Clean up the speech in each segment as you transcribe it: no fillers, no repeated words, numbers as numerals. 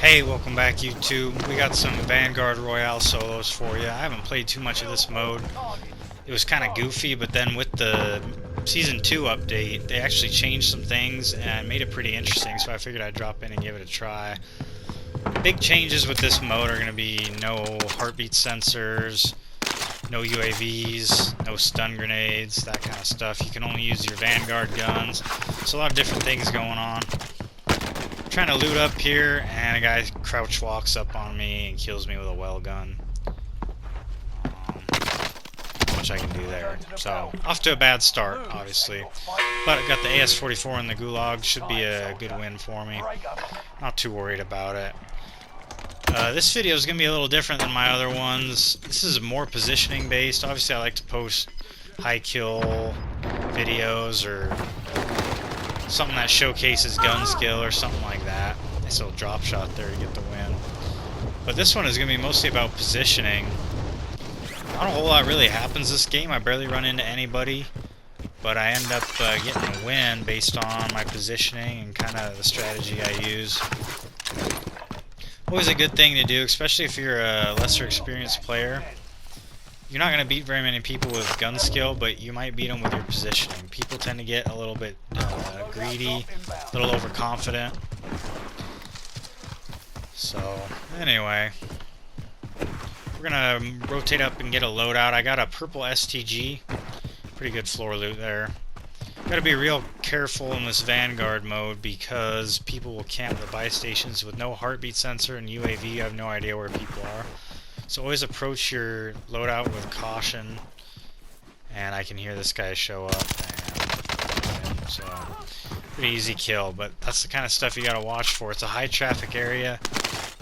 Hey, welcome back YouTube. We got some Vanguard Royale solos for you. I haven't played too much of this mode. It was kind of goofy, but then with the Season 2 update, they actually changed some things and made it pretty interesting, so I figured I'd drop in and give it a try. Big changes with this mode are going to be no heartbeat sensors, no UAVs, no stun grenades, that kind of stuff. You can only use your Vanguard guns. So a lot of different things going on. Trying to loot up here, and a guy crouch walks up on me and kills me with a well gun. Not much I can do there. So, off to a bad start, obviously. But I got the AS-44 in the Gulag. Should be a good win for me. Not too worried about it. This video is going to be a little different than my other ones. This is more positioning based. Obviously, I like to post high kill videos or something that showcases gun skill or something like that. Nice little drop shot there to get the win. But this one is going to be mostly about positioning. Not a whole lot really happens this game. I barely run into anybody. But I end up getting a win based on my positioning and kind of the strategy I use. Always a good thing to do, especially if you're a lesser experienced player. You're not going to beat very many people with gun skill, but you might beat them with your positioning. People tend to get a little bit greedy, a little overconfident. So, anyway, we're going to rotate up and get a loadout. I got a purple STG. Pretty good floor loot there. Got to be real careful in this Vanguard mode because people will camp the buy stations with no heartbeat sensor and UAV. You have no idea where people are. So always approach your loadout with caution. And I can hear this guy show up. And so, pretty easy kill, but that's the kind of stuff you gotta watch for. It's a high traffic area.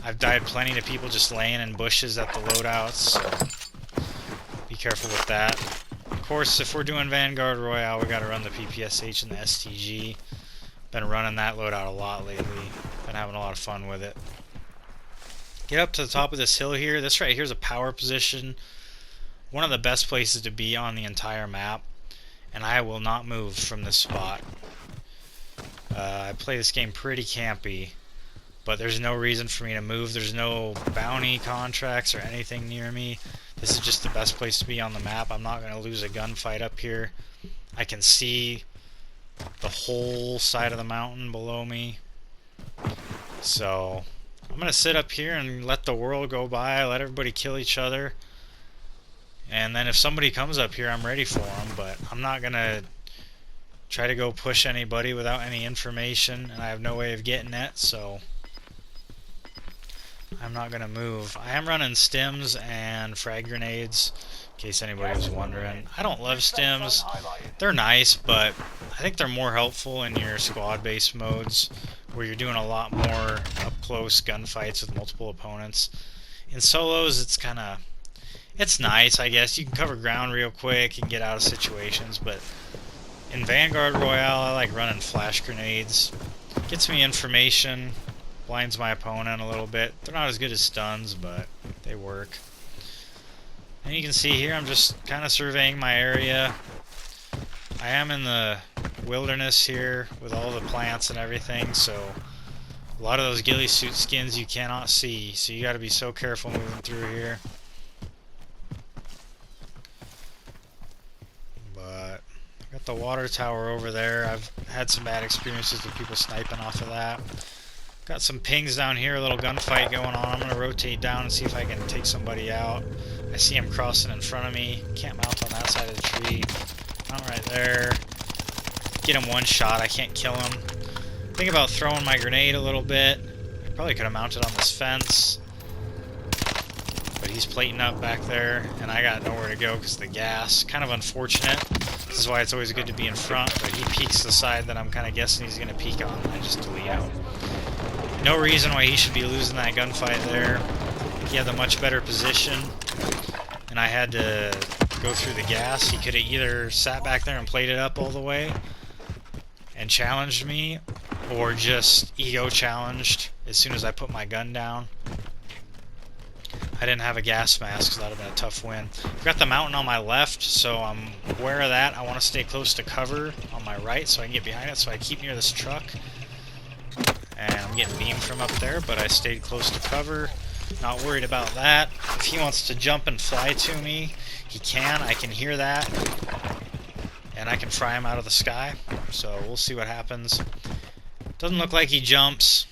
I've died plenty to people just laying in bushes at the loadouts, so be careful with that. Of course, if we're doing Vanguard Royale, we gotta run the PPSH and the STG. Been running that loadout a lot lately. Been having a lot of fun with it. Get up to the top of this hill here. This right here is a power position. One of the best places to be on the entire map. And I will not move from this spot. I play this game pretty campy. But there's no reason for me to move. There's no bounty contracts or anything near me. This is just the best place to be on the map. I'm not going to lose a gunfight up here. I can see the whole side of the mountain below me. So I'm going to sit up here and let the world go by, let everybody kill each other. And then if somebody comes up here, I'm ready for them, but I'm not going to try to go push anybody without any information, and I have no way of getting it, so I'm not going to move. I am running stims and frag grenades, in case anybody was wondering. I don't love stims. They're nice, but I think they're more helpful in your squad-based modes, where you're doing a lot more up-close gunfights with multiple opponents. In solos, it's nice, I guess. You can cover ground real quick and get out of situations, but in Vanguard Royale, I like running flash grenades. Gets me information, blinds my opponent a little bit. They're not as good as stuns, but they work. And you can see here, I'm just kind of surveying my area. I am in the wilderness here with all the plants and everything, so a lot of those ghillie suit skins you cannot see, so you got to be so careful moving through here. But I got the water tower over there. I've had some bad experiences with people sniping off of that. Got some pings down here, a little gunfight going on. I'm going to rotate down and see if I can take somebody out. I see him crossing in front of me. Can't mount on that side of the tree. Mount right there. Get him one shot. I can't kill him. Think about throwing my grenade a little bit. I probably could have mounted on this fence. But he's plating up back there, and I got nowhere to go because of the gas. Kind of unfortunate. This is why it's always good to be in front, but he peeks the side that I'm kind of guessing he's going to peek on, and I just delete him. No reason why he should be losing that gunfight there. He had the much better position, and I had to go through the gas. He could have either sat back there and played it up all the way and challenged me, or just ego challenged as soon as I put my gun down. I didn't have a gas mask, so that would have been a tough win. I've got the mountain on my left, so I'm aware of that. I want to stay close to cover on my right so I can get behind it, so I keep near this truck. And I'm getting beamed from up there, but I stayed close to cover. Not worried about that. If he wants to jump and fly to me, he can. I can hear that. And I can fry him out of the sky. So we'll see what happens. Doesn't look like he jumps.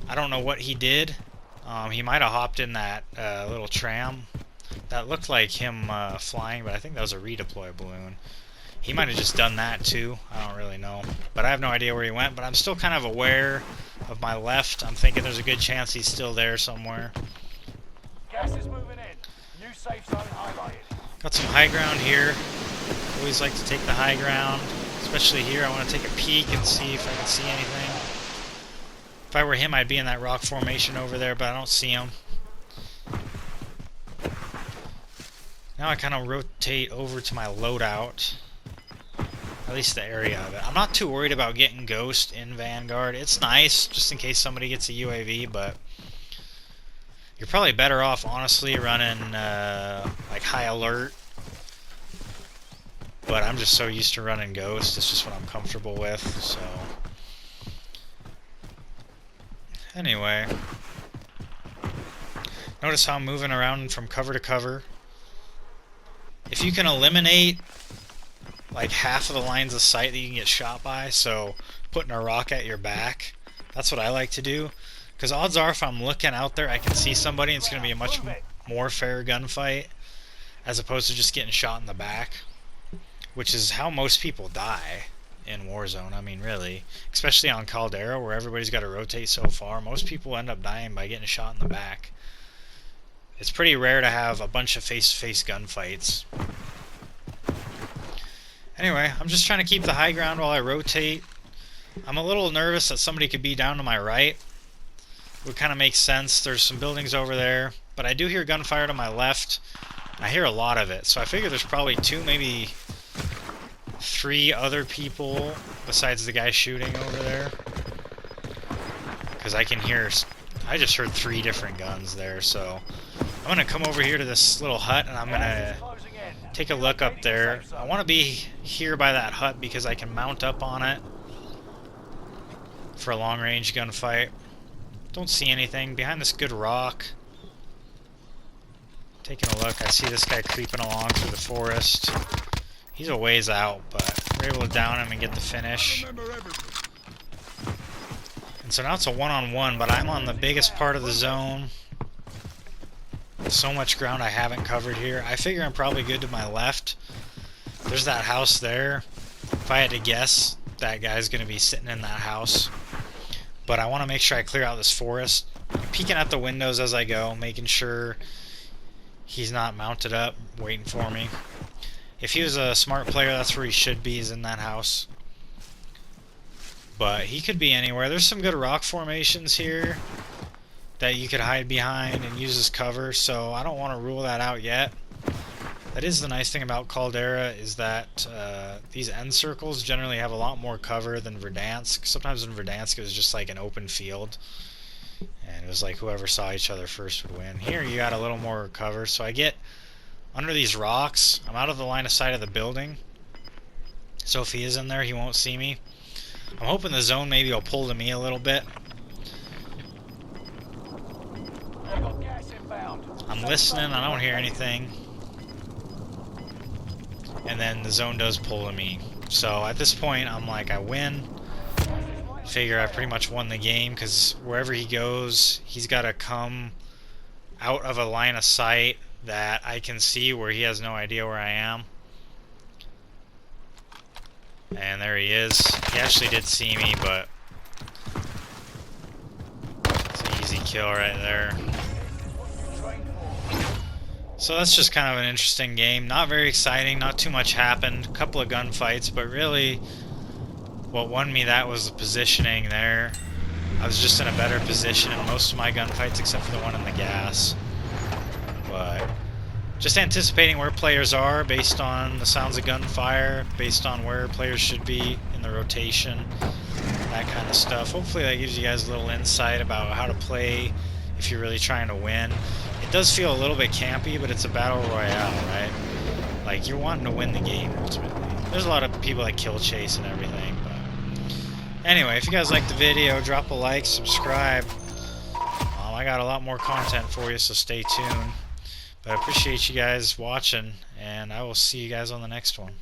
I don't know what he did. He might have hopped in that little tram. That looked like him flying, but I think that was a redeploy balloon. He might have just done that too. I don't really know. But I have no idea where he went, but I'm still kind of aware of my left. I'm thinking there's a good chance he's still there somewhere. Gas is moving in. New safe zone highlighted. Got some high ground here. Always like to take the high ground, especially here. I want to take a peek and see if I can see anything. If I were him, I'd be in that rock formation over there, but I don't see him. Now I kind of rotate over to my loadout. At least the area of it. I'm not too worried about getting Ghost in Vanguard. It's nice, just in case somebody gets a UAV, but you're probably better off, honestly, running like high alert. But I'm just so used to running Ghost. It's just what I'm comfortable with, so... Anyway. Notice how I'm moving around from cover to cover. If you can eliminate like half of the lines of sight that you can get shot by, so putting a rock at your back, that's what I like to do. Because odds are if I'm looking out there, I can see somebody, and it's going to be a much more fair gunfight as opposed to just getting shot in the back, which is how most people die in Warzone. I mean, really, especially on Caldera where everybody's got to rotate so far, most people end up dying by getting shot in the back. It's pretty rare to have a bunch of face-to-face gunfights. Anyway, I'm just trying to keep the high ground while I rotate. I'm a little nervous that somebody could be down to my right. It would kind of make sense. There's some buildings over there, but I do hear gunfire to my left. I hear a lot of it, so I figure there's probably 2, maybe 3 other people besides the guy shooting over there. Because I can hear... I just heard 3 different guns there, so... I'm going to come over here to this little hut, and I'm going to take a look up there. I want to be here by that hut because I can mount up on it for a long-range gunfight. Don't see anything. Behind this good rock. Taking a look, I see this guy creeping along through the forest. He's a ways out, but we're able to down him and get the finish. And so now it's a one-on-one, but I'm on the biggest part of the zone. So much ground I haven't covered here. I figure I'm probably good to my left. There's that house there. If I had to guess, that guy's going to be sitting in that house. But I want to make sure I clear out this forest. I'm peeking at the windows as I go, making sure he's not mounted up, waiting for me. If he was a smart player, that's where he should be, is in that house. But he could be anywhere. There's some good rock formations here that you could hide behind and use as cover, so I don't want to rule that out yet. That is the nice thing about Caldera, is that these end circles generally have a lot more cover than Verdansk. Sometimes in Verdansk it was just like an open field, and it was like whoever saw each other first would win. Here you got a little more cover, so I get under these rocks. I'm out of the line of sight of the building, so if he is in there he won't see me. I'm hoping the zone maybe will pull to me a little bit. I'm listening, I don't hear anything. And then the zone does pull to me. So at this point, I'm like, I win. Figure I pretty much won the game, because wherever he goes, he's got to come out of a line of sight that I can see where he has no idea where I am. And there he is. He actually did see me, but it's an easy kill right there. So that's just kind of an interesting game. Not very exciting, not too much happened. A couple of gunfights, but really what won me that was the positioning there. I was just in a better position in most of my gunfights except for the one in the gas. But just anticipating where players are based on the sounds of gunfire, based on where players should be in the rotation, that kind of stuff. Hopefully that gives you guys a little insight about how to play if you're really trying to win. It does feel a little bit campy, but it's a battle royale, right? Like, you're wanting to win the game ultimately. There's a lot of people that kill chase and everything, but Anyway, if you guys liked the video, drop a like, subscribe. I got a lot more content for you, so stay tuned. But I appreciate you guys watching, and I will see you guys on the next one.